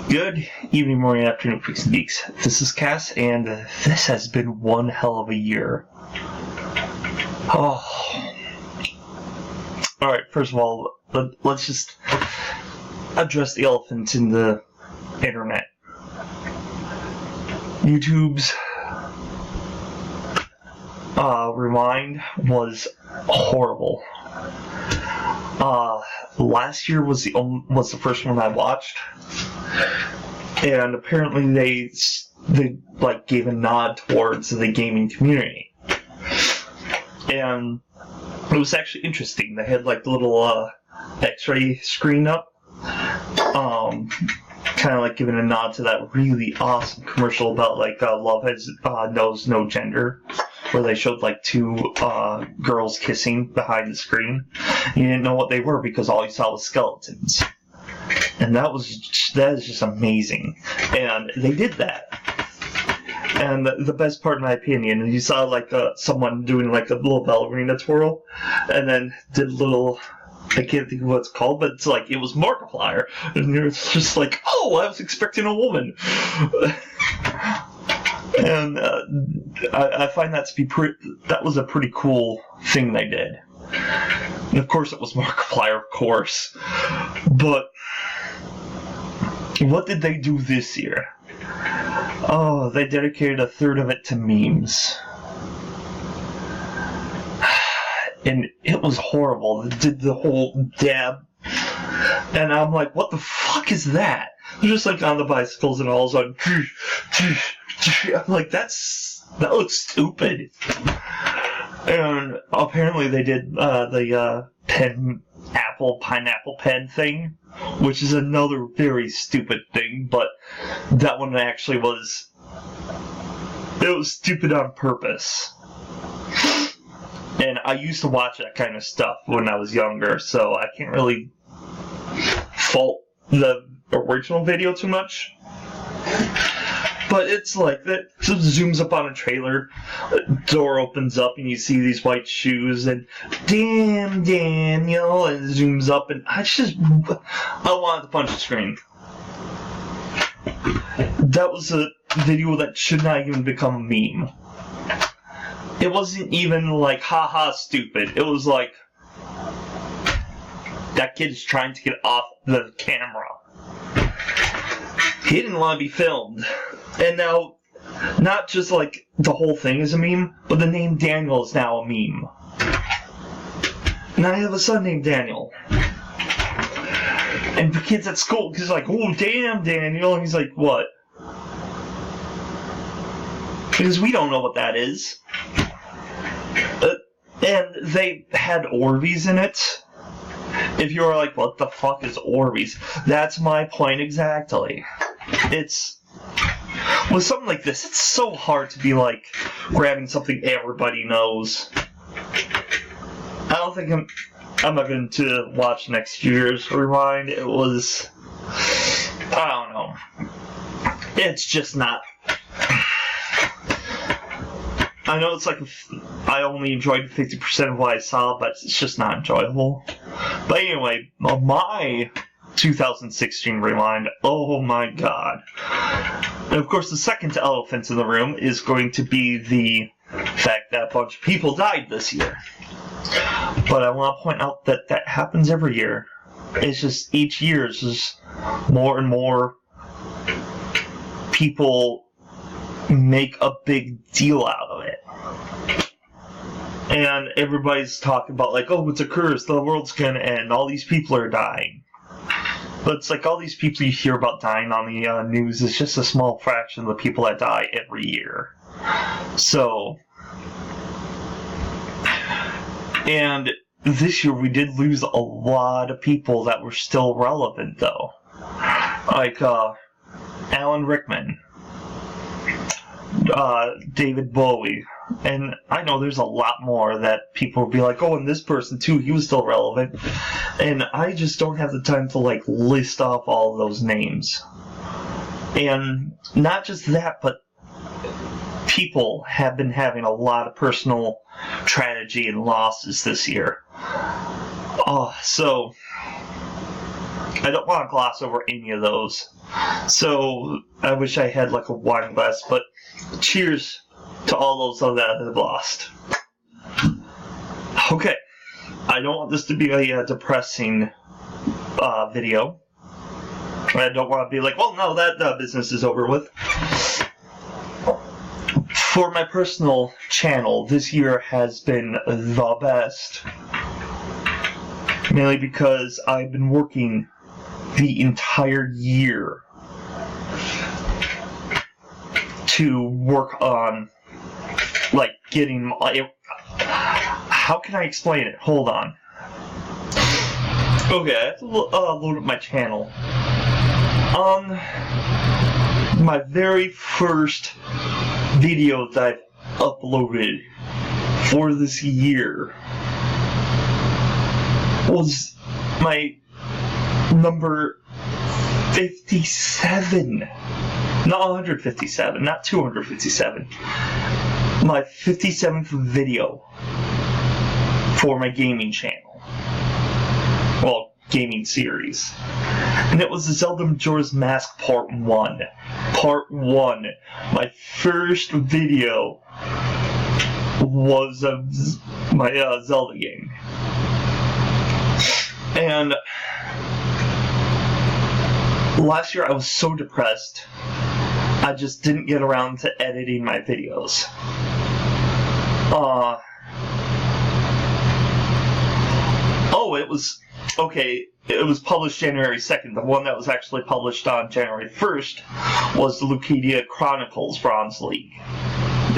Good evening, morning, afternoon, freaks and geeks. This is Cass, and this has been one hell of a year. Alright, first of all, let's just address the elephant in the internet. YouTube's Rewind was horrible. Last year was the first one I watched, and apparently they gave a nod towards the gaming community, and it was actually interesting. They had the little X-ray screen up, kind of giving a nod to that really awesome commercial about love knows no gender, where they showed two girls kissing behind the screen. You didn't know what they were because all you saw was skeletons, and that is just amazing. And they did that. And the best part, in my opinion, is you saw someone doing a little ballerina twirl, and then did a little, I can't think of what it's called, but it's it was Markiplier, and you're just oh, I was expecting a woman. And I find that to be that was a pretty cool thing they did. And of course it was Markiplier, of course. But what did they do this year? Oh, they dedicated a third of it to memes. And it was horrible. They did the whole dab. And I'm like, what the fuck is that? They're just on the bicycles and all of a sudden, I'm like, that looks stupid. And apparently they did the pineapple pen thing, which is another very stupid thing, but that one actually was stupid on purpose. And I used to watch that kind of stuff when I was younger, so I can't really fault the original video too much. But it's that zooms up on a trailer, door opens up, and you see these white shoes, and damn Daniel, and it zooms up, and I wanted to punch the screen. That was a video that should not even become a meme. It wasn't even haha stupid. It was that kid's trying to get off the camera. He didn't want to be filmed. And now, not just the whole thing is a meme, but the name Daniel is now a meme. And I have a son named Daniel. And the kids at school, he's oh damn Daniel, and he's what? Because we don't know what that is. And they had Orbeez in it. If you were what the fuck is Orbeez? That's my point exactly. With something like this, it's so hard to be grabbing something everybody knows. I don't think I'm not going to watch next year's Rewind. It was, I don't know. It's just not. I know it's I only enjoyed 50% of what I saw, but it's just not enjoyable. But anyway, my 2016 Rewind, oh my god. And of course, the second elephant in the room is going to be the fact that a bunch of people died this year. But I want to point out that happens every year. It's just each year is just more and more people make a big deal out of it. And everybody's talking about oh, it's a curse, the world's gonna end, all these people are dying. But it's all these people you hear about dying on the news is just a small fraction of the people that die every year. So, and this year we did lose a lot of people that were still relevant though. Alan Rickman, David Bowie, and I know there's a lot more that people will be oh, and this person too, he was still relevant, and I just don't have the time to list off all of those names. And not just that, but people have been having a lot of personal tragedy and losses this year. So I don't want to gloss over any of those. So I wish I had like a wine glass, but cheers to all those that have lost. Okay, I don't want this to be a depressing video. I don't want to be like, well, no, that business is over with. For my personal channel, this year has been the best. Mainly because I've been working the entire year to work on, like, getting... How can I explain it? Hold on. Okay, I have to load up my channel. On my very first video that I've uploaded for this year was my number 57. Not 157, not 257. My 57th video for my gaming channel. Well, gaming series. And it was the Zelda Majora's Mask Part 1. Part 1. My first video was of my Zelda game. And last year I was so depressed, I just didn't get around to editing my videos. Oh, it was... Okay, it was published January 2nd. The one that was actually published on January 1st was the Lucadia Chronicles Bronze League.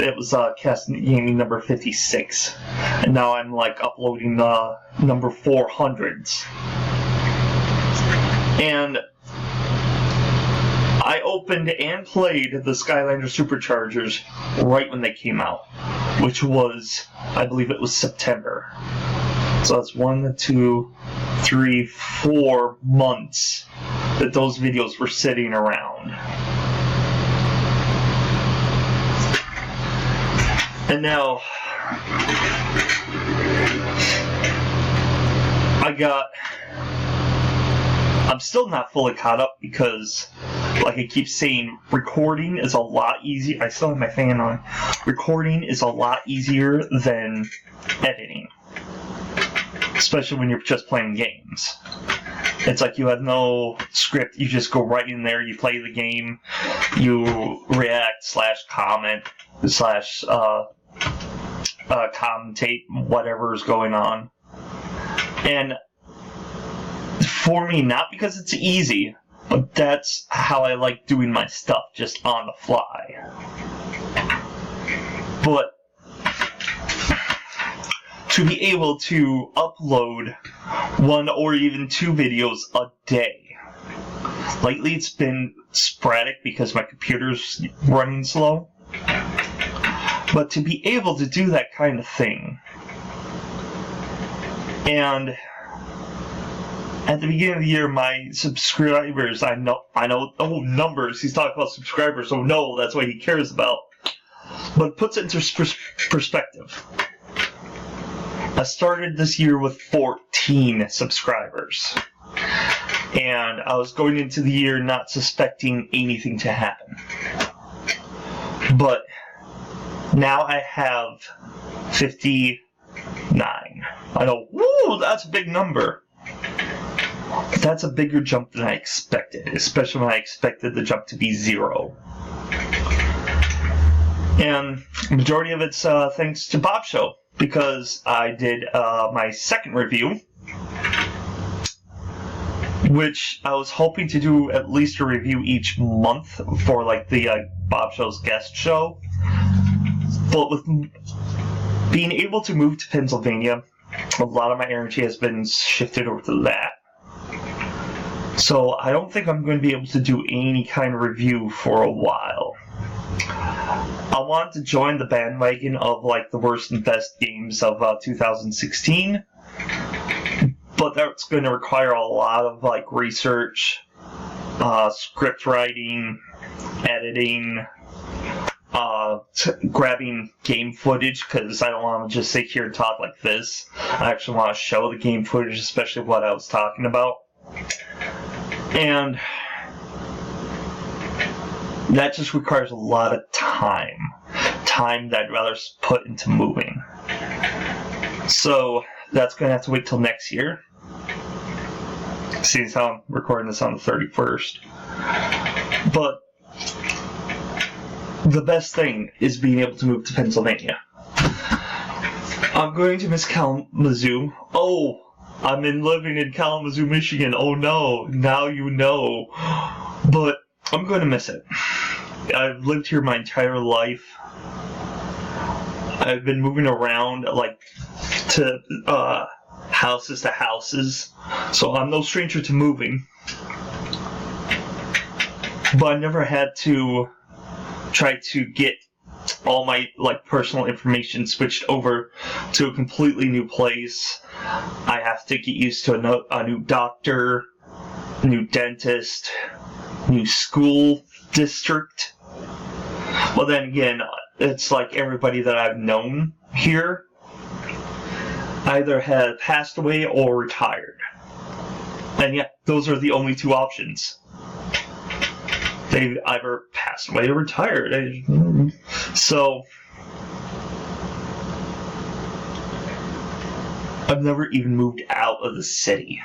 It was cast gaming number 56. And now I'm like uploading number 400s. And I opened and played the Skylander Superchargers right when they came out, which was, I believe it was September. So that's 1, 2, 3, 4 months that those videos were sitting around. And now I'm still not fully caught up because, like I keep saying, recording is a lot easier. I still have my fan on. Recording is a lot easier than editing. Especially when you're just playing games. It's like you have no script, you just go right in there, you play the game, you react / comment / commentate whatever's going on. And for me, not because it's easy, but that's how I like doing my stuff, just on the fly. But to be able to upload 1 or even 2 videos a day. Lately it's been sporadic because my computer's running slow. But to be able to do that kind of thing, and at the beginning of the year, my subscribers, I know, oh, numbers, he's talking about subscribers, so no, that's what he cares about. But it puts it into perspective. I started this year with 14 subscribers. And I was going into the year not suspecting anything to happen. But now I have 59. I know, woo, that's a big number. That's a bigger jump than I expected, especially when I expected the jump to be 0. And the majority of it's thanks to Bob Show, because I did my second review, which I was hoping to do at least a review each month for like the Bob Show's guest show. But with being able to move to Pennsylvania, a lot of my energy has been shifted over to that. So I don't think I'm going to be able to do any kind of review for a while. I want to join the bandwagon of like the worst and best games of 2016, but that's going to require a lot of like research, script writing, editing, grabbing game footage, because I don't want to just sit here and talk like this. I actually want to show the game footage, especially what I was talking about. And that just requires a lot of time that I'd rather put into moving. So that's going to have to wait till next year. Seeing as how I'm recording this on the 31st. But the best thing is being able to move to Pennsylvania. I'm going to miss Kalamazoo. Oh, I'm living in Kalamazoo, Michigan. Oh no, now you know. But I'm going to miss it. I've lived here my entire life. I've been moving around to houses to houses, so I'm no stranger to moving. But I never had to try to get all my personal information switched over to a completely new place. I have to get used to a new doctor, new dentist, new school district. Well, then again, it's like everybody that I've known here either had passed away or retired. And yeah, those are the only two options. They either passed away or retired. So I've never even moved out of the city.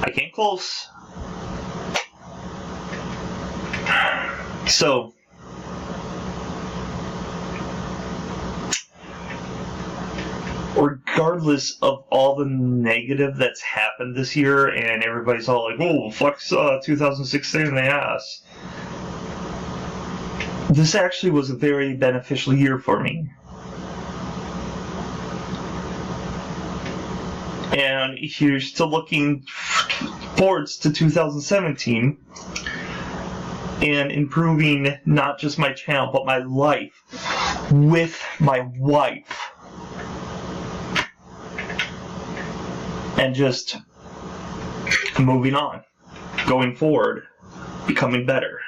I came close. So regardless of all the negative that's happened this year, and everybody's all like, oh, fuck 2016 in the ass. This actually was a very beneficial year for me. And if you're still looking forwards to 2017 and improving not just my channel, but my life with my wife, and just moving on, going forward, becoming better.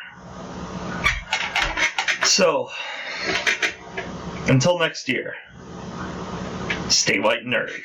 So, until next year, stay white and nerdy.